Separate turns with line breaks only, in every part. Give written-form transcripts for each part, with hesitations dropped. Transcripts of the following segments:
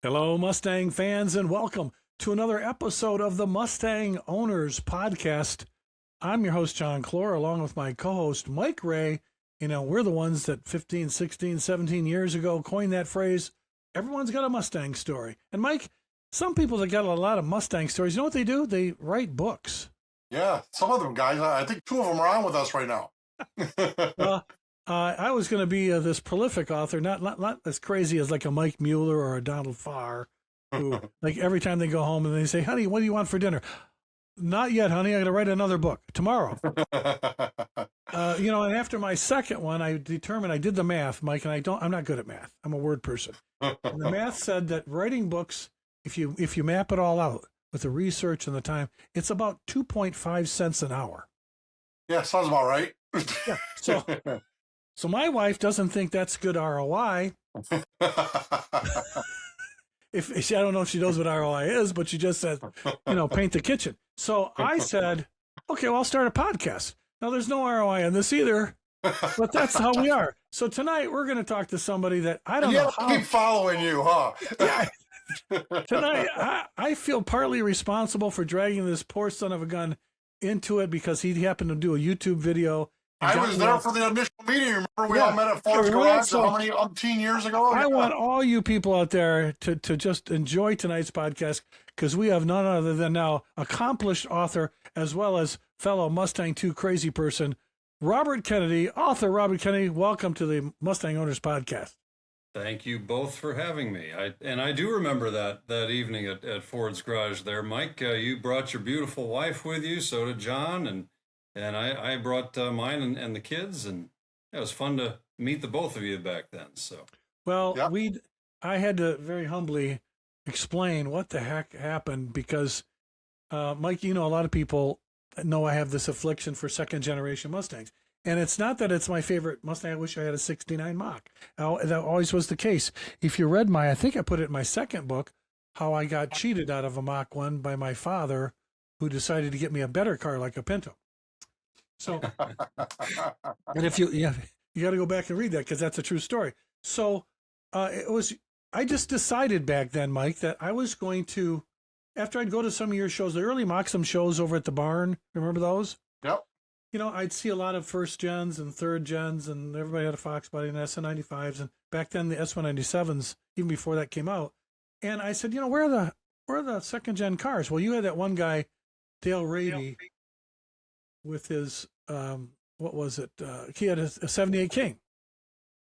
Hello, Mustang fans, and welcome to another episode of the Mustang Owners Podcast. I'm your host, John Clore, along with my co-host, Mike Ray. You know, we're the ones that 15, 16, 17 years ago coined that phrase, everyone's got a Mustang story. And Mike, some people that got a lot of Mustang stories, you know what they do? They write books.
Yeah, some of them guys, I think two of them are on with us right now.
Well, I was going to be this prolific author, not as crazy as like a Mike Mueller or a Donald Farr, who like every time they go home and they say, honey, what do you want for dinner? Not yet, honey. I got to write another book tomorrow. And after my second one, I determined I did the math, Mike, and I'm not good at math. I'm a word person. And the math said that writing books, if you map it all out with the research and the time, it's about 2.5 cents an hour.
Yeah, sounds about right.
Yeah. So my wife doesn't think that's good ROI. I don't know if she knows what ROI is, but she just said, paint the kitchen. So I said, okay, well, I'll start a podcast. Now there's no ROI on this either, but that's how we are. So tonight we're going to talk to somebody that I don't know how.
Keep following you, huh?
Yeah. Tonight I feel partly responsible for dragging this poor son of a gun into it because he happened to do a YouTube video.
I was there for the initial meeting. Remember we all met at Ford's garage how many umpteen years ago?
I want all you people out there to just enjoy tonight's podcast because we have none other than now accomplished author as well as fellow Mustang II crazy person, Robert Kennedy. Author Robert Kennedy, welcome to the Mustang Owners Podcast.
Thank you both for having me. I do remember that evening at Ford's garage there. Mike, you brought your beautiful wife with you, so did John, and I brought mine and the kids, and it was fun to meet the both of you back then. So,
well, yeah. I had to very humbly explain what the heck happened because, Mike, a lot of people know I have this affliction for second generation Mustangs, and it's not that it's my favorite Mustang. I wish I had a '69 Mach. That always was the case. If you read I think I put it in my second book, how I got cheated out of a Mach 1 by my father, who decided to get me a better car like a Pinto. So, and if you got to go back and read that because that's a true story. So, I just decided back then, Mike, that I was going to, after I'd go to some of your shows, the early MOCSEM shows over at the barn. Remember those?
Yep.
I'd see a lot of first gens and third gens, and everybody had a Fox body and SN95s, and back then the S197s, even before that came out. And I said, where are the second gen cars? Well, you had that one guy, Dale Rady, with his what was it? He had a 78 King.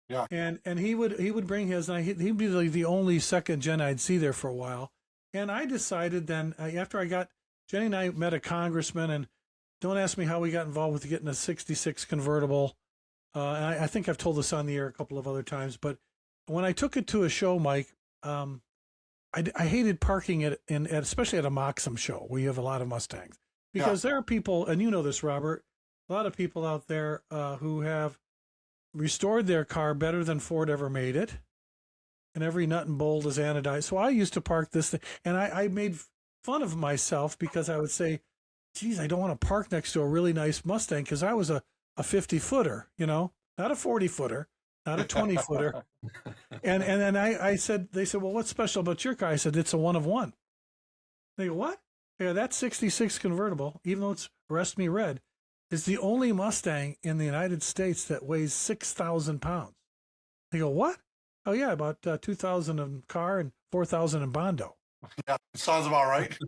Yeah.
And he would bring his, and he'd be like the only second gen I'd see there for a while. And I decided then after Jenny and I met a congressman, and don't ask me how we got involved with getting a 66 convertible. And I think I've told this on the air a couple of other times, but when I took it to a show, Mike, I hated parking it especially at a MOCSEM show where you have a lot of Mustangs. Because there are people, and you know this, Robert, a lot of people out there who have restored their car better than Ford ever made it. And every nut and bolt is anodized. So I used to park this thing, and I made fun of myself because I would say, geez, I don't want to park next to a really nice Mustang because I was a 50-footer, not a 40-footer, not a 20-footer. And then they said, well, what's special about your car? I said, it's a one of one. They go, what? Yeah, that 66 convertible, even though it's Rest Me Red, is the only Mustang in the United States that weighs 6,000 pounds. They go, what? Oh, yeah, about 2,000 in car and 4,000 in Bondo.
Yeah, sounds about right.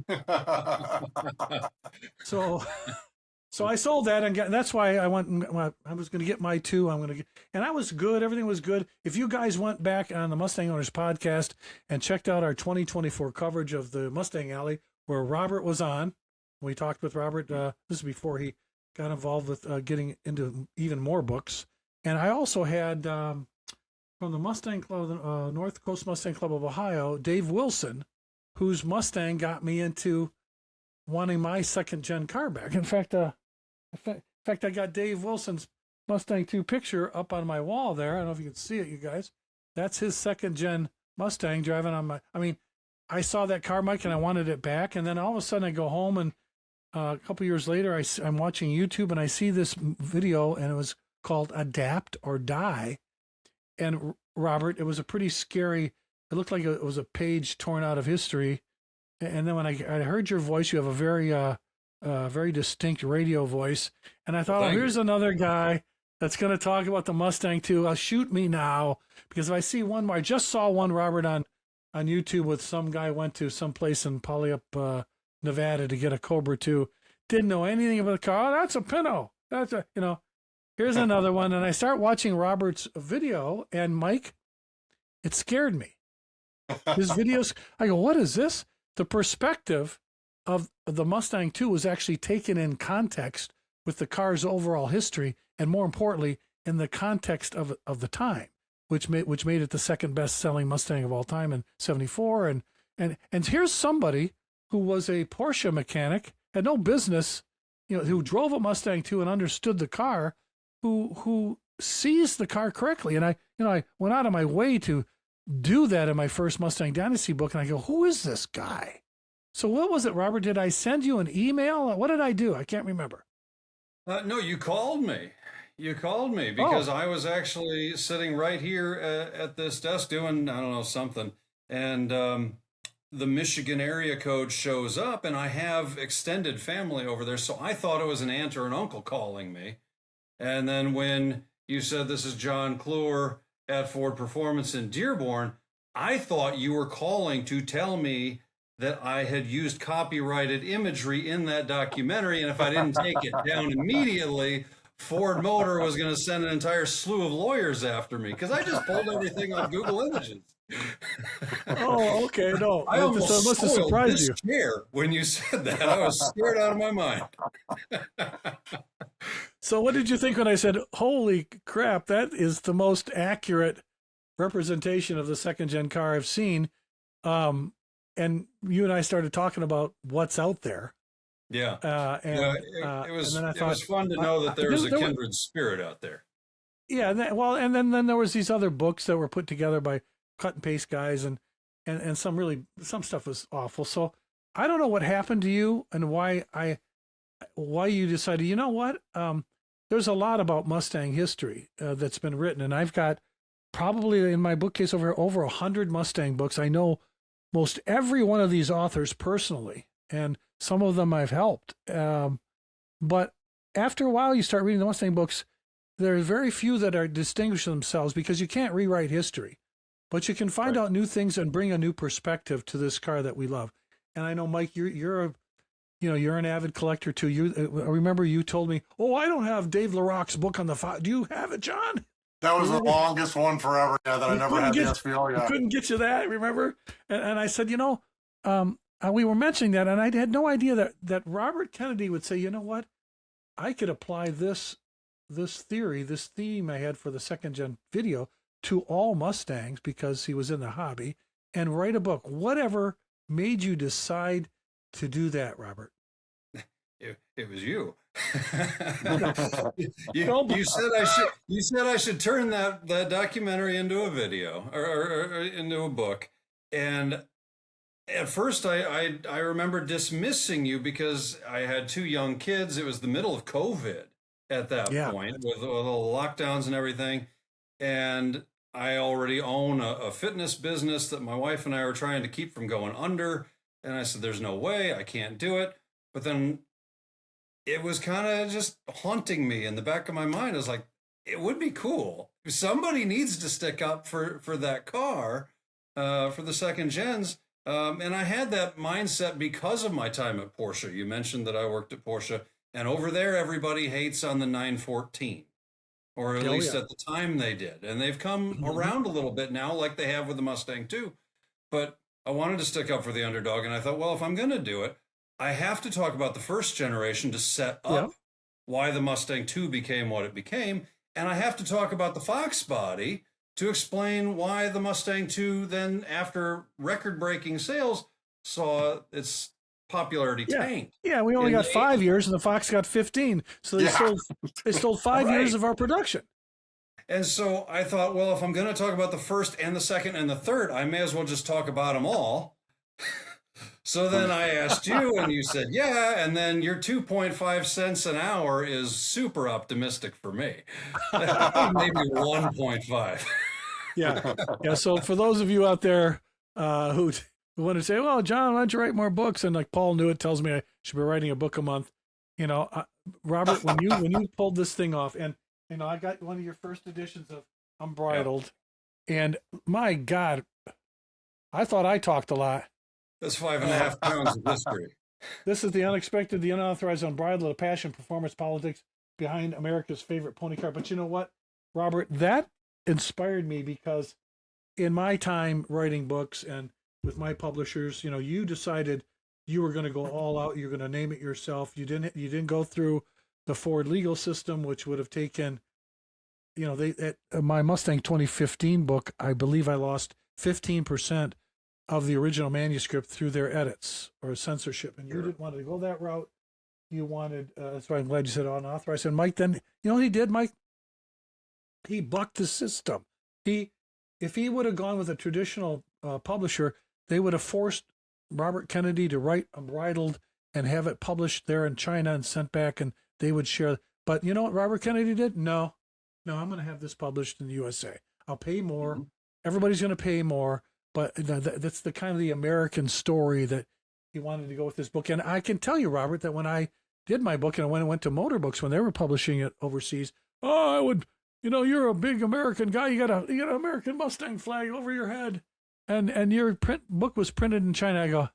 So I sold that, and that's why I went. I was going to get my two. And I was good. Everything was good. If you guys went back on the Mustang Owners Podcast and checked out our 2024 coverage of the Mustang Alley, where Robert was on, we talked with Robert. This is before he got involved with getting into even more books. And I also had from the Mustang Club, North Coast Mustang Club of Ohio, Dave Wilson, whose Mustang got me into wanting my second gen car back. In fact, I got Dave Wilson's Mustang II picture up on my wall there. I don't know if you can see it, you guys. That's his second gen Mustang driving on I saw that car, Mike, and I wanted it back. And then all of a sudden I go home, and a couple years later, I'm watching YouTube, and I see this video, and it was called Adapt or Die. And Robert, it was a pretty scary it looked like it was a page torn out of history. And then when I heard your voice, you have a very distinct radio voice. And I thought,
Well,
oh,
thank
here's another guy that's going to talk about the Mustang II. Shoot me now. Because if I see one more, I just saw one, Robert, on YouTube with some guy went to some place in Puyallup, Nevada to get a Cobra II. Didn't know anything about the car. Oh, that's a Pinto. That's a, here's another one. And I start watching Robert's video, and Mike, it scared me. His videos, I go, what is this? The perspective of the Mustang II was actually taken in context with the car's overall history, and more importantly, in the context of the time, which made it the second best-selling Mustang of all time in '74. And here's somebody who was a Porsche mechanic, had no business, who drove a Mustang II and understood the car, who sees the car correctly. And I went out of my way to do that in my first Mustang Dynasty book, and I go, who is this guy? So what was it, Robert? Did I send you an email? What did I do? I can't remember.
No, you called me. You called me because I was actually sitting right here at this desk doing, I don't know, something. And the Michigan area code shows up, and I have extended family over there. So I thought it was an aunt or an uncle calling me. And then when you said this is John Kluwer at Ford Performance in Dearborn, I thought you were calling to tell me that I had used copyrighted imagery in that documentary, and if I didn't take it down immediately, Ford Motor was going to send an entire slew of lawyers after me, because I just pulled everything on Google Images.
Oh, okay. No,
I almost
must have surprised
this
you.
chair when you said that. I was scared out of my mind.
So what did you think when I said, holy crap, that is the most accurate representation of the second-gen car I've seen? And you and I started talking about what's out there.
Yeah. It was fun to know that there was a kindred spirit out there.
Yeah. And then there was these other books that were put together by cut and paste guys, and some stuff was awful. So I don't know what happened to you and why you decided, you know what? There's a lot about Mustang history that's been written, and I've got probably in my bookcase over 100 Mustang books. I know most every one of these authors personally, and some of them I've helped. But after a while, you start reading the Mustang books, there are very few that are distinguish themselves, because you can't rewrite history, but you can find out new things and bring a new perspective to this car that we love. And I know, Mike, you're an avid collector too. I remember you told me, oh, I don't have Dave LaRock's book on the file. Do you have it, John?
That was the longest one forever. Yeah, that I never had the SVO. Yeah,
couldn't get you that. Remember? And I said, we were mentioning that, and I had no idea that Robert Kennedy would say, you know what, I could apply this theme I had for the second gen video to all Mustangs, because he was in the hobby, and write a book. Whatever made you decide to do that, Robert?
It was you. you said I should turn that documentary into a video or into a book. And at first I remember dismissing you because I had two young kids. It was the middle of COVID at that point, with all the lockdowns and everything. And I already own a fitness business that my wife and I were trying to keep from going under. And I said, there's no way, I can't do it. But then it was kind of just haunting me in the back of my mind. I was like, it would be cool. Somebody needs to stick up for that car, for the second gens. And I had that mindset because of my time at Porsche. You mentioned that I worked at Porsche, and over there, everybody hates on the 914, or at least at the time they did. And they've come around a little bit now, like they have with the Mustang II. But I wanted to stick up for the underdog, and I thought, well, if I'm going to do it, I have to talk about the first generation to set up why the Mustang II became what it became, and I have to talk about the Fox body to explain why the Mustang II then, after record-breaking sales, saw its popularity tank.
Yeah, we only got 5 years, and the Fox got 15, so they stole 5 years of our production.
And so I thought, well, if I'm going to talk about the first and the second and the third, I may as well just talk about them all. So then I asked you, and you said, yeah, and then your 2.5 cents an hour is super optimistic for me. Maybe 1.5.
Yeah. Yeah. So for those of you out there who want to say, well, John, why don't you write more books? And like Paul Newitt tells me I should be writing a book a month. You know, Robert, when you pulled this thing off, and you know, I got one of your first editions of Unbridled, and my God, I thought I talked a lot.
That's 5.5 pounds of history.
This is the unexpected, the unauthorized, unbridled, the passion, performance, politics behind America's favorite pony car. But you know what, Robert, that inspired me because in my time writing books and with my publishers, you know, you decided you were going to go all out. You're going to name it yourself. You didn't go through the Ford legal system, which would have taken, you know, my Mustang 2015 book, I believe I lost 15% of the original manuscript through their edits or censorship. And you didn't want to go that route. You wanted, that's why I'm glad you said unauthorized. And Mike, then, you know what he did, Mike? He bucked the system. If he would have gone with a traditional publisher, they would have forced Robert Kennedy to write Unbridled and have it published there in China and sent back, and they would share. But you know what Robert Kennedy did? No, I'm going to have this published in the USA. I'll pay more. Everybody's going to pay more. But that's the kind of the American story that he wanted to go with this book. And I can tell you, Robert, that when I did my book and when I went to Motor Books, when they were publishing it overseas, I would, you know, you're a big American guy. You got an American Mustang flag over your head. And your book was printed in China. I go,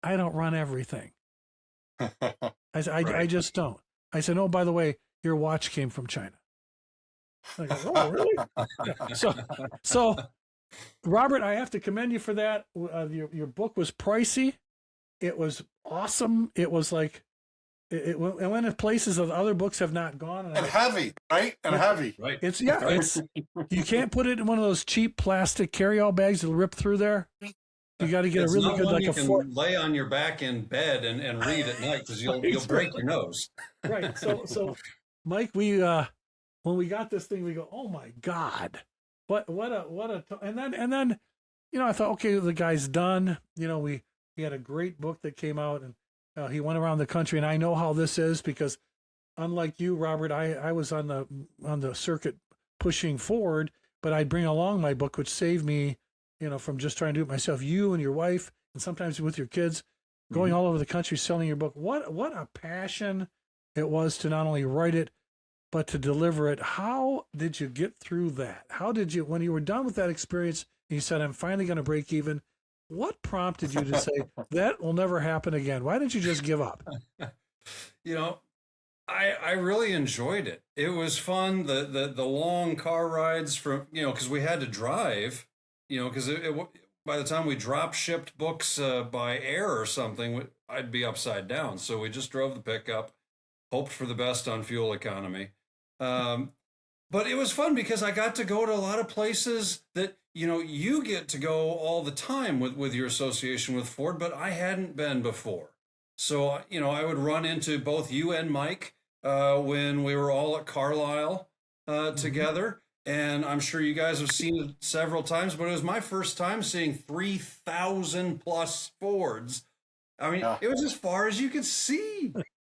I don't run everything. I just don't. I said, oh, by the way, your watch came from China. I go, oh, really? So, Robert, I have to commend you for that. Your book was pricey. It was awesome. It was like, it went in places that other books have not gone.
And heavy, right? And heavy.
Right.
It's you can't put it in one of those cheap plastic carry-all bags that'll rip through there. You got to get
It's
a really
not
good,
one
like
you
a
can lay on your back in bed and read at night because you'll break your nose.
Right. So Mike, we when we got this thing, we go, oh my God, what a and then you know, I thought, okay, the guy's done. You know, he had a great book that came out, and he went around the country, and I know how this is because unlike you, Robert, I was on the circuit pushing forward, but I'd bring along my book, which saved me, you know, from just trying to do it myself. You and your wife, and sometimes with your kids, going all over the country selling your book. What a passion it was to not only write it, but to deliver it. How did you get through that? How did you, when you were done with that experience, and you said, I'm finally going to break even, what prompted you to say, that will never happen again? Why didn't you just give up?
You know, I really enjoyed it. It was fun. The long car rides from, you know, because we had to drive, you know, because by the time we drop shipped books by air or something, I'd be upside down. So we just drove the pickup, hoped for the best on fuel economy. But it was fun because I got to go to a lot of places that, you know, you get to go all the time with your association with Ford, but I hadn't been before. So, you know, I would run into both you and Mike when we were all at Carlisle together. And I'm sure you guys have seen it several times, but it was my first time seeing 3,000 plus Fords. I mean, it was as far as you could see.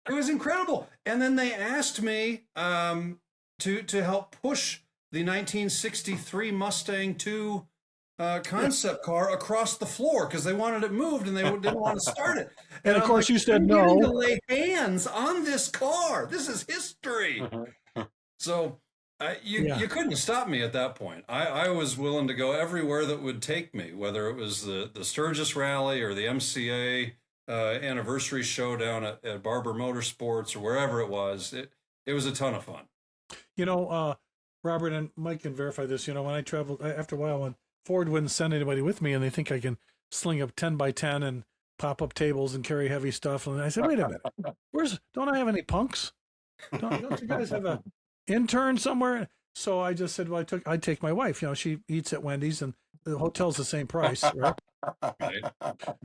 It was incredible. And then they asked me to help push the 1963 Mustang II concept car across the floor because they wanted it moved and they didn't want to start it.
And of course,
like,
you said
I'm
no.
getting to lay hands on this car. This is history. So you couldn't stop me at that point. I was willing to go everywhere that would take me, whether it was the Sturgis Rally or the MCA anniversary show down at Barber Motorsports or wherever it was. It was a ton of fun.
You know, Robert and Mike can verify this. You know, when I traveled, after a while, when Ford wouldn't send anybody with me and they think I can sling up 10 by 10 and pop up tables and carry heavy stuff. And I said, wait a minute, don't I have any punks? Don't you guys have a intern somewhere? So I just said, well, I'd take my wife. You know, she eats at Wendy's and the hotel's the same price, right?
Right.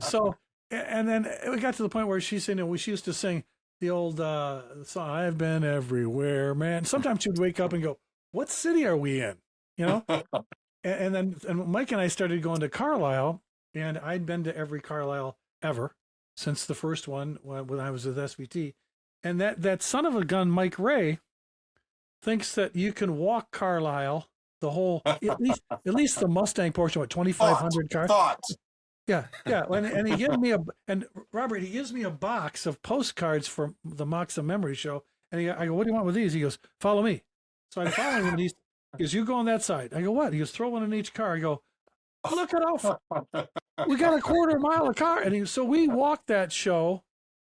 So, and then we got to the point where she said, you know, she used to sing the old song, I've been everywhere, man. Sometimes she'd wake up and go, what city are we in? You know? and then Mike and I started going to Carlisle, and I'd been to every Carlisle ever since the first one when I was with SVT. And that son of a gun, Mike Ray, thinks that you can walk Carlisle the whole, at least the Mustang portion, what, 2,500 cars?
Thoughts.
Yeah, yeah. And he gives me Robert, he gives me a box of postcards for the MOCSEM Memories show. And I go, what do you want with these? He goes, follow me. So I'm following him, and he goes, you go on that side. I go, what? He goes, throw one in each car. I go, look at how far. We got a quarter mile of car. And so we walked that show.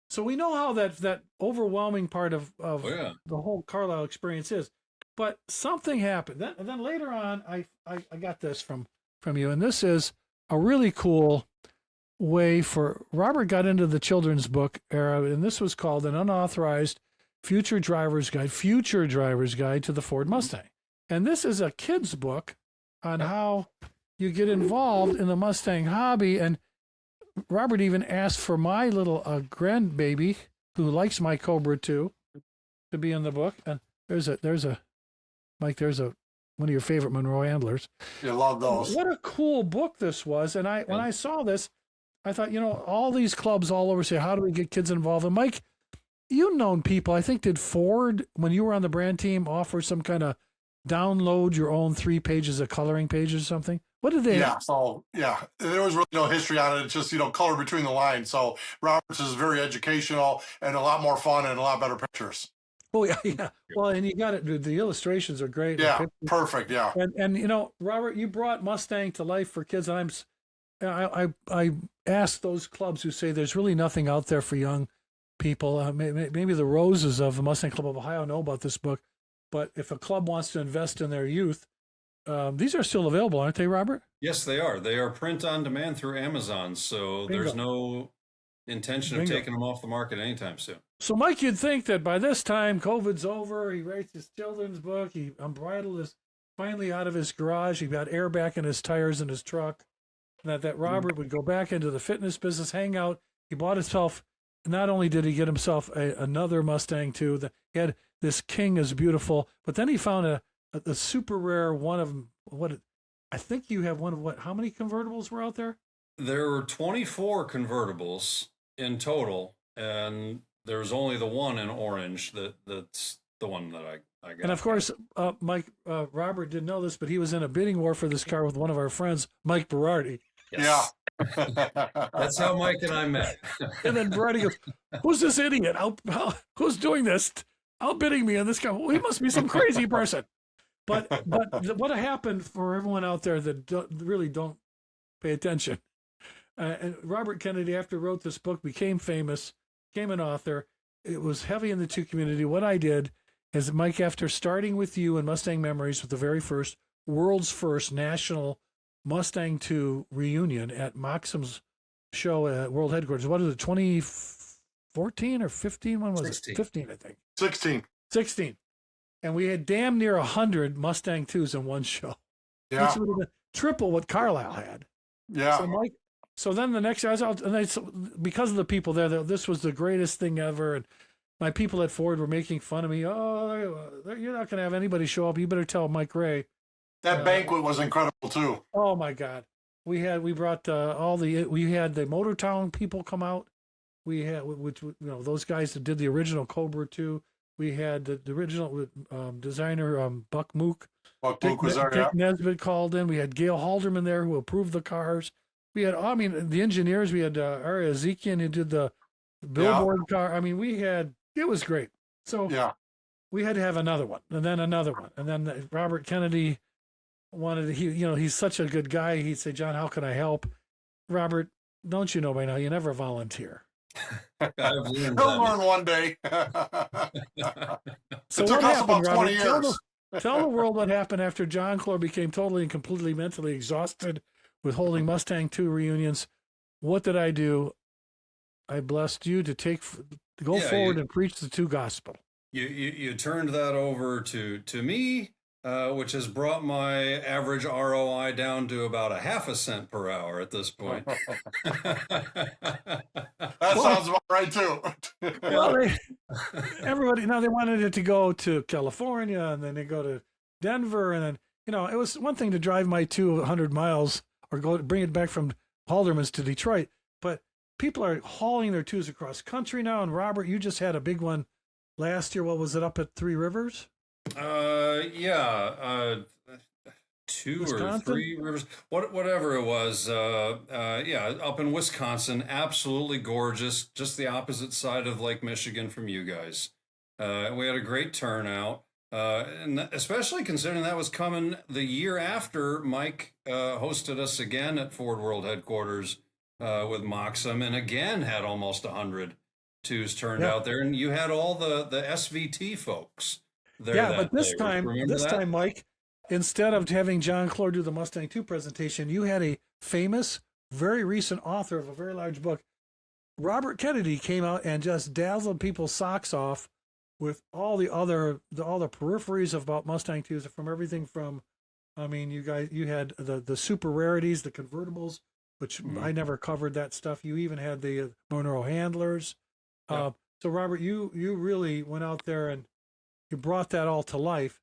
So we know how that overwhelming part of the whole Carlisle experience is. But something happened. And then later on, I got this from you. And this is a really cool way for Robert got into the children's book era. And this was called an unauthorized future driver's guide to the Ford Mustang. And this is a kid's book on how you get involved in the Mustang hobby. And Robert even asked for my little grandbaby who likes my Cobra II to be in the book. And there's a Mike, there's one of your favorite Monroe handlers.
You love those.
What a cool book this was. And when I saw this, I thought, all these clubs all over say, how do we get kids involved? And Mike, you've known people, I think, did Ford, when you were on the brand team, offer some kind of download your own 3 pages of coloring pages or something? What did they have?
So, there was really no history on it. It's just, color between the lines. So Robert's is very educational and a lot more fun and a lot better pictures.
Oh, yeah. Well, and you got it. The illustrations are great.
Yeah, perfect, yeah.
And Robert, you brought Mustang to life for kids. And I asked those clubs who say there's really nothing out there for young people. Maybe the Roses of the Mustang Club of Ohio know about this book. But if a club wants to invest in their youth, these are still available, aren't they, Robert?
Yes, they are. They are print on demand through Amazon, so
Bingo.
There's no intention of
Bingo.
taking them off the market anytime soon.
So, Mike, you'd think that by this time, COVID's over. He writes his children's book. Unbridled is finally out of his garage. He got air back in his tires in his truck. That Robert would go back into the fitness business, hang out. He bought himself. Not only did he get himself another Mustang II, he had this King is beautiful, but then he found a super rare one of I think you have one of how many convertibles were out there?
There were 24 convertibles in total, and there's only the one in orange that's the one that I got.
And of course, Robert didn't know this, but he was in a bidding war for this car with one of our friends, Mike Berardi.
Yes.
Yeah.
That's how Mike and I met.
And then Berardi goes, who's this idiot? Who's doing this? Outbidding me on this car? Well, he must be some crazy person. But what happened for everyone out there that really don't pay attention? And Robert Kennedy, after he wrote this book, became famous, became an author. It was heavy in the two community. What I did is, Mike, after starting with you in Mustang Memories with the very first, world's first national Mustang II reunion at MOCSEM's show at World Headquarters. What is it, 2014 or 15? When was
16.
it? 15, I think.
16.
And we had damn near 100 Mustang IIs in one show.
Yeah.
Which would have been triple what Carlisle had.
Yeah.
So, Mike, then the next year, because of the people there, this was the greatest thing ever. And my people at Ford were making fun of me. Oh, you're not going to have anybody show up. You better tell Mike Ray.
That banquet was incredible too.
Oh my God. We brought we had the Motortown people come out. We had, those guys that did the original Cobra II. We had the original designer, Buck Mook.
Buck Mook was there,
Dick Nesbitt called in. We had Gail Halderman there who approved the cars. We had, the engineers. We had Ari Ezekian who did the billboard car. It was great. So we had to have another one, and then another one. And then Robert Kennedy he's such a good guy. He'd say, John, how can I help? Robert, don't you know by now, you never volunteer.
He'll learn one day.
So
it took us about 20
Robert?
years.
Tell the world what happened after John Clore became totally and completely mentally exhausted with holding Mustang II reunions. What did I do? I blessed you to go forward and preach the two gospel.
You turned that over to me, which has brought my average ROI down to about 0.5 cent per hour at this point.
That sounds about right too.
Well, everybody now they wanted it to go to California, and then they go to Denver, and then it was one thing to drive my 200 miles or bring it back from Halderman's to Detroit, but people are hauling their twos across country now. And Robert, you just had a big one last year. What was it, up at Three Rivers?
two or
Wisconsin?
three rivers, whatever it was. Yeah, up in Wisconsin, absolutely gorgeous. Just the opposite side of Lake Michigan from you guys. We had a great turnout, and especially considering that was coming the year after Mike hosted us again at Ford World headquarters with MOCSEM, and again had almost 100 twos turned
Yeah.
out there, and you had all the SVT folks there
Yeah,
that
but this
day. Remember
this
that?
time, Mike, instead of having John Clore do the Mustang II presentation, you had a famous, very recent author of a very large book, Robert Kennedy, came out and just dazzled people's socks off with all the peripheries about Mustang IIs, from everything from, I mean, you had the super rarities, the convertibles, which I never covered that stuff. You even had the Monroe handlers.
Yeah.
So Robert, you really went out there and you brought that all to life.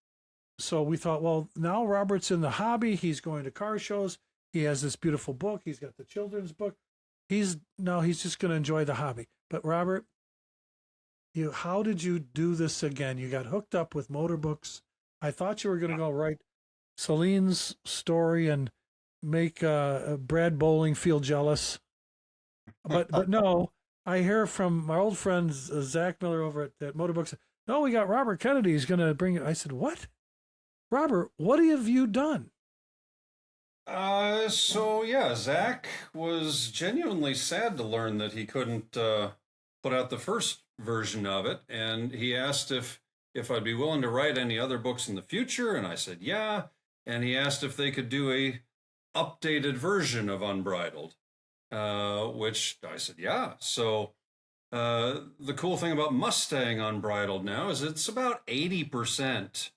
So we thought, well, now Robert's in the hobby. He's going to car shows. He has this beautiful book. He's got the children's book. He's just going to enjoy the hobby. But Robert, how did you do this again? You got hooked up with motor books. I thought you were going to go write Celine's story and make Brad Bowling feel jealous. But no, I hear from my old friend Zach Miller over at Motorbooks. No, we got Robert Kennedy. He's going to bring it. I said, what? Robert, what have you done?
So yeah, Zach was genuinely sad to learn that he couldn't put out the first version of it, and he asked if I'd be willing to write any other books in the future, and I said yeah, and he asked if they could do a updated version of Unbridled, which I said yeah. So the cool thing about Mustang Unbridled now is it's about 80%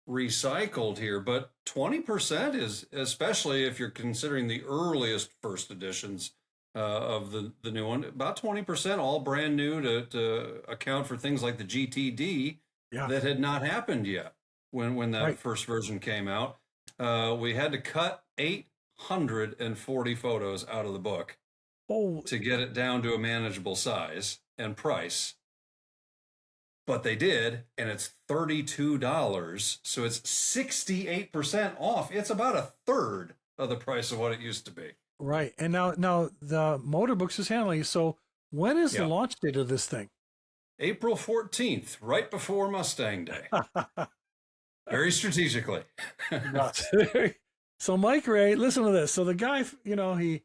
recycled here, but 20% is, especially if you're considering the earliest first editions of the new one, about 20% all brand new to account for things like the GTD that had not happened yet when that first version came out. We had to cut 840 photos out of the book to get it down to a manageable size and price. But they did, and it's $32, so it's 68% off. It's about a third of the price of what it used to be.
Right, and now the Motorbooks is handling it. So when is the launch date of this thing?
April 14th, right before Mustang Day. Very strategically.
So Mike Ray, listen to this. So the guy, he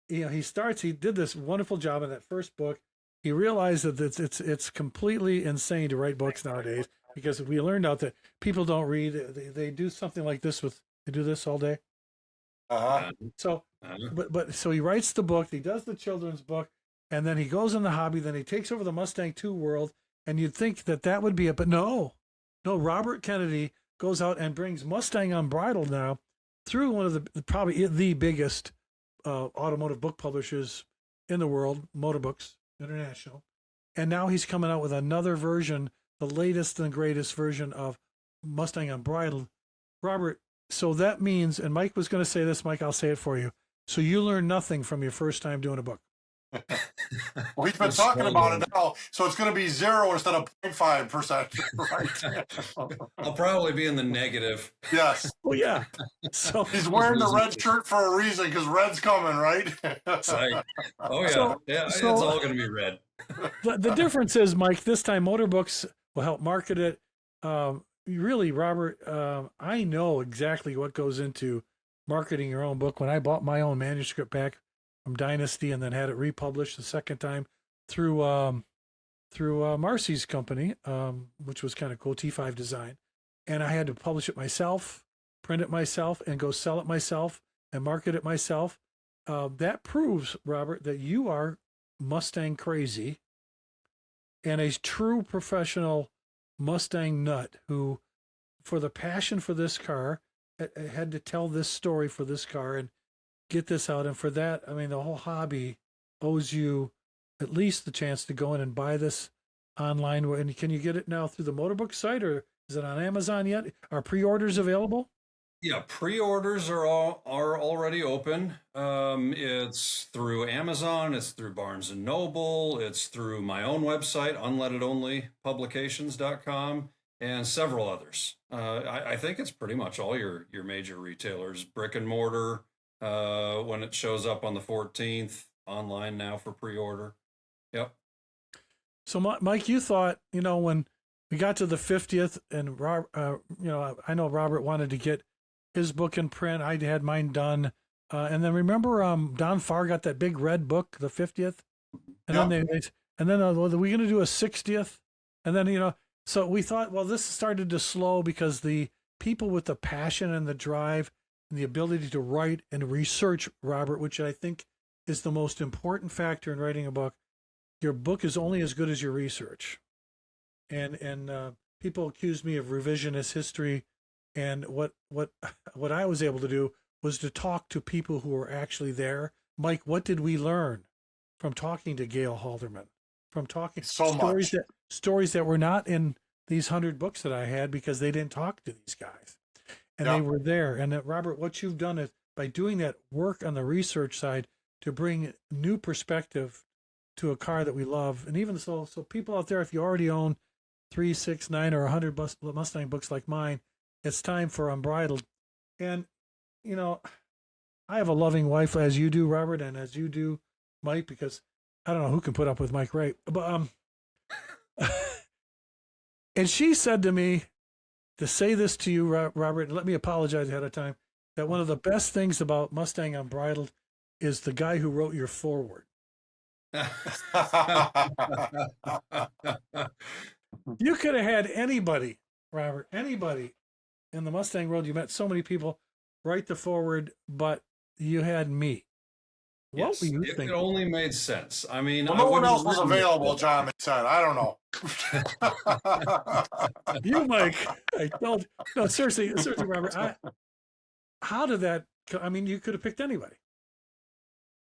did this wonderful job in that first book. He realized that it's completely insane to write books nowadays, because we learned out that people don't read. They do something like this they do this all day. So he writes the book, he does the children's book, and then he goes in the hobby. Then he takes over the Mustang II world, and you'd think that would be it, but no. Robert Kennedy goes out and brings Mustang Unbridled now through one of probably the biggest automotive book publishers in the world, Motorbooks International, and now he's coming out with another version, the latest and greatest version of Mustang Unbridled. Robert, so that means, and Mike was going to say this, Mike, I'll say it for you. So you learned nothing from your first time doing a book.
Well, he's been talking about it now, so it's going to be 0 instead of 0.5%. Right?
I'll probably be in the negative.
Yes.
Oh yeah. So
he's wearing the red shirt for a reason, because red's coming, right?
It's all going to be red.
The difference is, Mike, this time Motorbooks will help market it. Really, Robert, I know exactly what goes into marketing your own book. When I bought my own manuscript back from Dynasty and then had it republished the second time through Marcy's company, which was kind of cool, T5 Design. And I had to publish it myself, print it myself, and go sell it myself and market it myself. That proves, Robert, that you are Mustang crazy and a true professional Mustang nut who, for the passion for this car, had to tell this story for this car and get this out. And for that, I mean, the whole hobby owes you at least the chance to go in and buy this online. And can you get it now through the Motorbook site, or is it on Amazon yet? Are pre-orders available?
Yeah, pre-orders are already open. It's through Amazon, it's through Barnes and Noble, it's through my own website, unleadedonlypublications.com, and several others. I think it's pretty much all your major retailers, brick and mortar, when it shows up on the 14th, online now for pre-order. Yep.
So, Mike, you thought, when we got to the 50th, and I know Robert wanted to get his book in print. I had mine done, and then remember, Don Farr got that big red book, the 50th, and then were we going to do a 60th, and then so we thought, well, this started to slow because the people with the passion and the drive and the ability to write and research, Robert, which I think is the most important factor in writing a book. Your book is only as good as your research. And people accused me of revisionist history. And what I was able to do was to talk to people who were actually there. Mike, what did we learn from talking to Gail Halderman? From talking stories that were not in these 100 books that I had because they didn't talk to these guys. And they were there. And Robert, what you've done is by doing that work on the research side to bring new perspective to a car that we love. And even so people out there, if you already own 3, 6, 9, or 100 Mustang books like mine, it's time for Unbridled. And, I have a loving wife, as you do, Robert, and as you do, Mike, because I don't know who can put up with Mike Ray. But, and she said to me to say this to you, Robert, and let me apologize ahead of time, that one of the best things about Mustang Unbridled is the guy who wrote your foreword. You could have had anybody, Robert, anybody in the Mustang world. You met so many people write the foreword, but you had me. What were you thinking?
It only made sense. I mean,
no one else was available, John. They said, I don't know.
You, Mike, no, seriously, Robert. How did that? I mean, you could have picked anybody.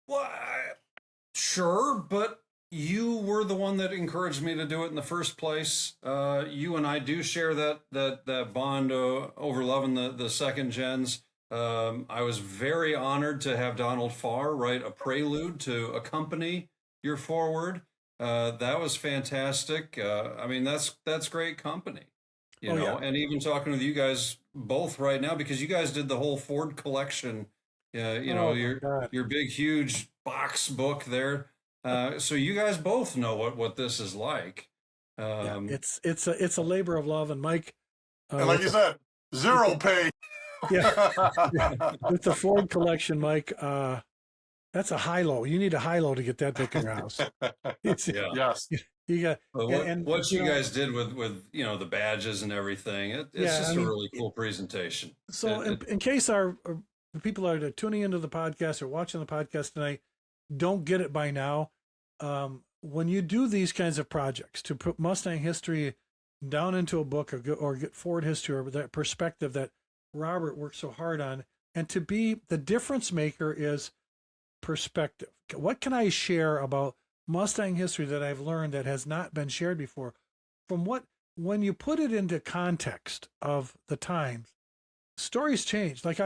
Well, sure, but you were the one that encouraged me to do it in the first place. You and I do share that bond over loving the second gens. I was very honored to have Donald Farr write a prelude to accompany your foreword. That was fantastic. I mean, that's great company, you know. Yeah. And even talking with you guys both right now, because you guys did the whole Ford collection. Your big, huge box book there. So you guys both know what this is like.
It's a labor of love, and Mike.
And like you said, zero pay.
With the Ford collection, Mike. That's a high-low. You need a high-low to get that big in your house.
Yes.
You got
what you guys did with the badges and everything. It's just a really cool presentation.
So in case our people are tuning into the podcast or watching the podcast tonight don't get it by now, when you do these kinds of projects to put Mustang history down into a book or get Ford history or that perspective that Robert worked so hard on, and to be the difference maker is perspective. What can I share about Mustang history that I've learned that has not been shared before? When you put it into context of the times, stories change. Like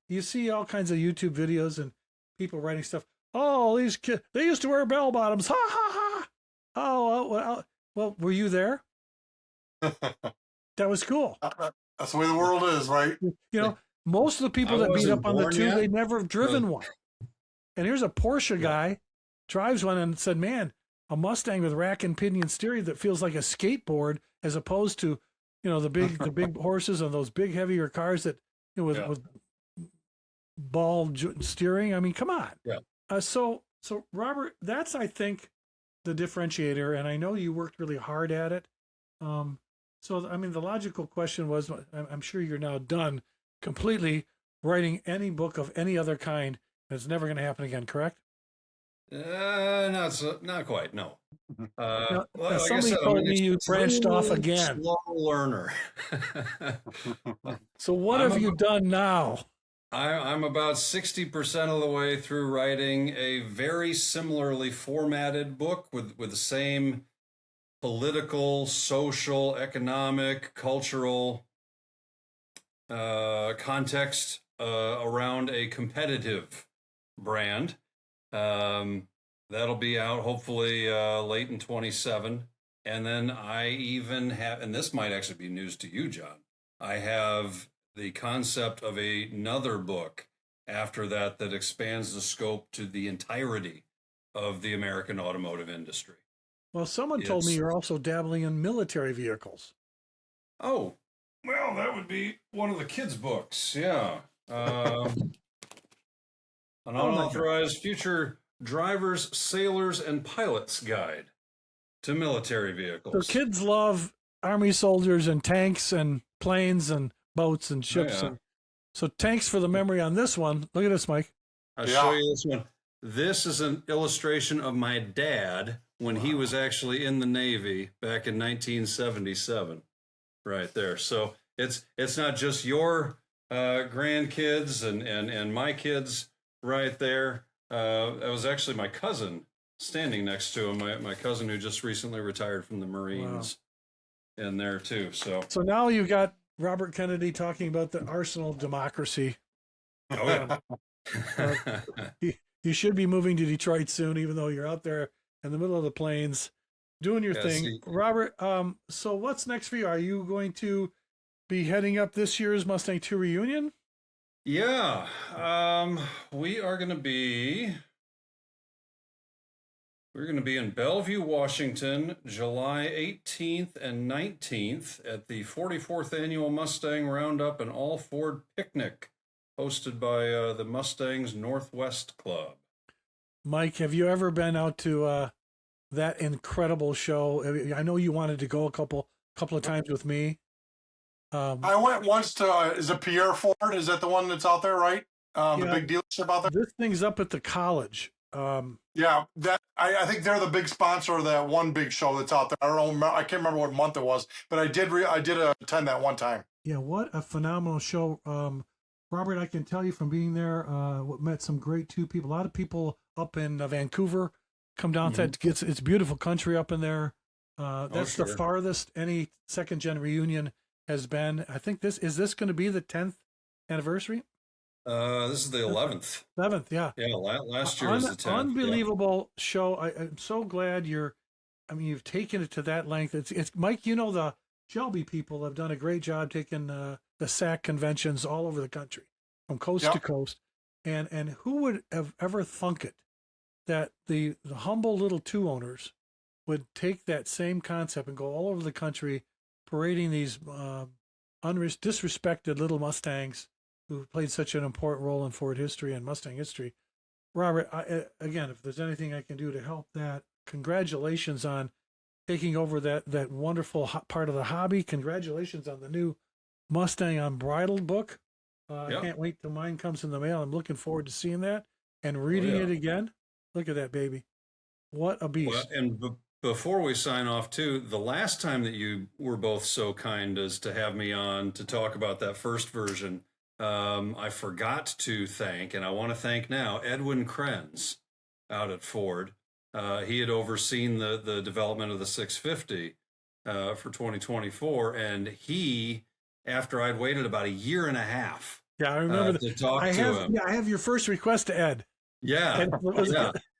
you see all kinds of YouTube videos and people writing stuff. Oh, these kids, they used to wear bell bottoms. Ha ha ha. Oh, well, were you there? That was cool.
That's the way the world is, right?
Most of the people that beat up on the two, they'd never have driven one. And here's a Porsche guy drives one and said, man, a Mustang with rack and pinion steering that feels like a skateboard as opposed to, the big horses and those big heavier cars that with ball steering. I mean, come on.
Yeah.
So Robert, that's, I think, the differentiator. And I know you worked really hard at it. So, I mean, the logical question was, I'm sure you're now done completely writing any book of any other kind. It's never going to happen again, correct?
Not quite, no.
Somebody told me you branched off again.
Slow learner.
So what have you done now?
I'm about 60% of the way through writing a very similarly formatted book with the same political, social, economic, cultural context around a competitive brand. That'll be out hopefully late in 27. And then I even have, and this might actually be news to you, John. I have the concept of another book after that that expands the scope to the entirety of the American automotive industry.
Well, someone told me you're also dabbling in military vehicles.
Oh, well, that would be one of the kids' books. Yeah. An unauthorized future drivers, sailors, and pilots guide to military vehicles.
So kids love Army soldiers and tanks and planes and boats and ships.
Oh, yeah.
So thanks for the memory on this one. Look at this, Mike.
I'll show you this one. This is an illustration of my dad when he was actually in the Navy back in 1977. Right there. So it's not just your grandkids and my kids right there. That was actually my cousin standing next to him. My cousin who just recently retired from the Marines in there too. So
now you've got Robert Kennedy talking about the arsenal of democracy.
Oh yeah.
You should be moving to Detroit soon, even though you're out there in the middle of the plains doing your thing.
See.
Robert, so what's next for you? Are you going to be heading up this year's Mustang II reunion?
Yeah. We're going to be in Bellevue, Washington, July 18th and 19th at the 44th Annual Mustang Roundup and All Ford Picnic, hosted by the Mustangs Northwest Club.
Mike, have you ever been out to that incredible show? I know you wanted to go a couple of times with me.
I went once to, is it Pierre Ford? Is that the one that's out there, right? The big dealership out there?
This thing's up at the college.
Yeah, that I think they're the big sponsor of that one big show that's out there. I can't remember what month it was, but I did attend that one time.
Yeah, what a phenomenal show. Robert, I can tell you from being there, met some great people. A lot of people up in Vancouver come down to that. It's beautiful country up in there. That's the farthest any second gen reunion has been. I think this going to be the 10th anniversry.
This is the 11th.
11th, yeah.
Yeah, last year was the 10th.
Unbelievable show. I'm so glad you've taken it to that length. It's Mike, the Shelby people have done a great job taking the SAC conventions all over the country, from coast to coast. And who would have ever thunk it that the humble little two owners would take that same concept and go all over the country parading these disrespected little Mustangs who played such an important role in Ford history and Mustang history. Robert, again, if there's anything I can do to help that, congratulations on taking over that wonderful part of the hobby. Congratulations on the new Mustang Unbridled book. I can't wait till mine comes in the mail. I'm looking forward to seeing that and reading it again. Look at that baby. What a beast.
Well, and before we sign off too, the last time that you were both so kind as to have me on to talk about that first version, I forgot to thank, and I want to thank now, Edwin Krenz out at Ford. He had overseen the development of the 650 for 2024, and he, after I'd waited about a year and a half,
I remember
to talk to him.
Yeah, I have your first request to Ed.
Yeah,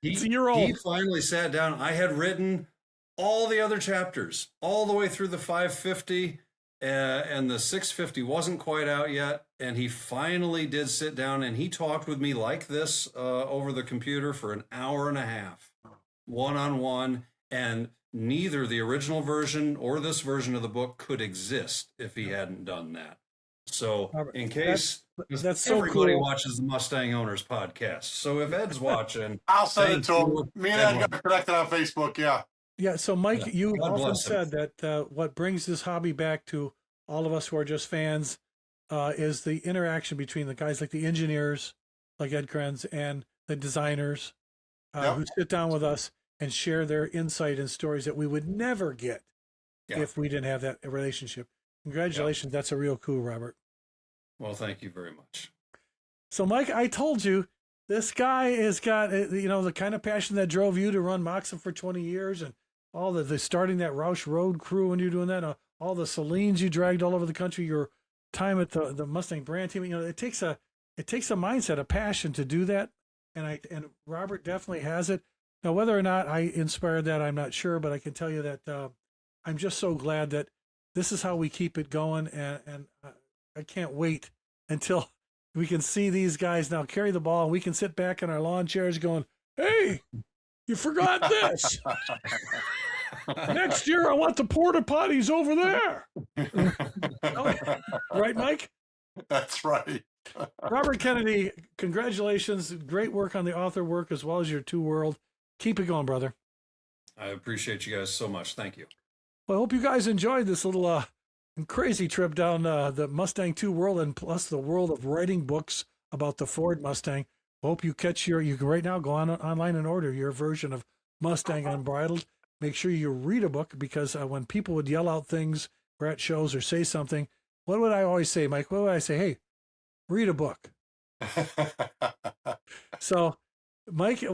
It's a year old.
He finally sat down. I had written all the other chapters, all the way through the 550, and the 650 wasn't quite out yet. And he finally did sit down, and he talked with me like this over the computer for an hour and a half, one-on-one. And neither the original version or this version of the book could exist if he hadn't done that. So in case
that's so
everybody
cool.
watches the Mustang Owners podcast. So if Ed's watching,
I'll send it to him. Me and Ed got connected on Facebook.
Yeah. So Mike, you
God
often
bless him.
said that what brings this hobby back to all of us who are just fans is the interaction between the guys like the engineers, like Ed Krenz, and the designers who sit down with us and share their insight and stories that we would never get if we didn't have that relationship. Congratulations. That's a real coup, Robert.
Well, thank you very much.
So, Mike, I told you, this guy has got, the kind of passion that drove you to run MOCSEM for 20 years and all the starting that Roush Road crew when you're doing that, all the Salines you dragged all over the country, your time at the Mustang brand team. It takes a mindset, a passion to do that. And Robert definitely has it. Now, whether or not I inspired that, I'm not sure, but I can tell you that I'm just so glad that this is how we keep it going. And I can't wait until we can see these guys now carry the ball and we can sit back in our lawn chairs going, hey, you forgot this. Next year, I want the porta potties over there. Right, Mike?
That's right.
Robert Kennedy, congratulations. Great work on the author work as well as your two world. Keep it going, brother.
I appreciate you guys so much. Thank you.
Well, I hope you guys enjoyed this little crazy trip down the Mustang II world and plus the world of writing books about the Ford Mustang. Hope you catch you can right now go online and order your version of Mustang Unbridled. Make sure you read a book because when people would yell out things or at shows or say something, what would I always say, Mike? What would I say? Hey, read a book. So, Mike, I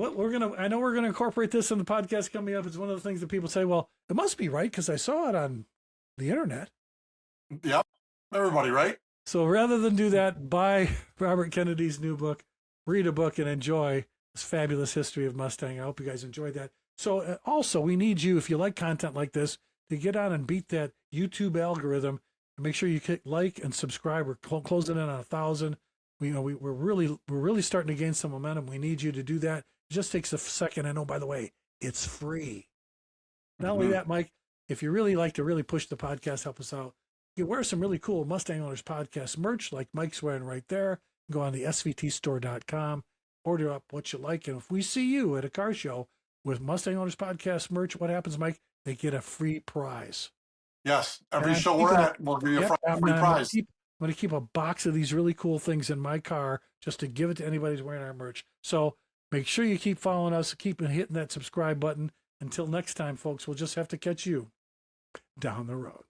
know we're gonna incorporate this in the podcast coming up. It's one of the things that people say, well, it must be right because I saw it on the internet.
Yep. Everybody, right?
So rather than do that, buy Robert Kennedy's new book, read a book, and enjoy this fabulous history of Mustang. I hope you guys enjoyed that. So also, we need you, if you like content like this, to get on and beat that YouTube algorithm and make sure you click like and subscribe. We're closing in on 1,000. We're really starting to gain some momentum. We need you to do that. It just takes a second. I know, by the way, it's free. Not only that, Mike, if you really like to really push the podcast, help us out. You wear some really cool Mustang Owners Podcast merch like Mike's wearing right there. Go on the svtstore.com, order up what you like. And if we see you at a car show with Mustang Owners Podcast merch, what happens, Mike? They get a free prize.
Yes. Every show we're at, we'll give you a free prize.
I'm going to keep a box of these really cool things in my car just to give it to anybody who's wearing our merch. So make sure you keep following us, keep hitting that subscribe button. Until next time, folks, we'll just have to catch you down the road.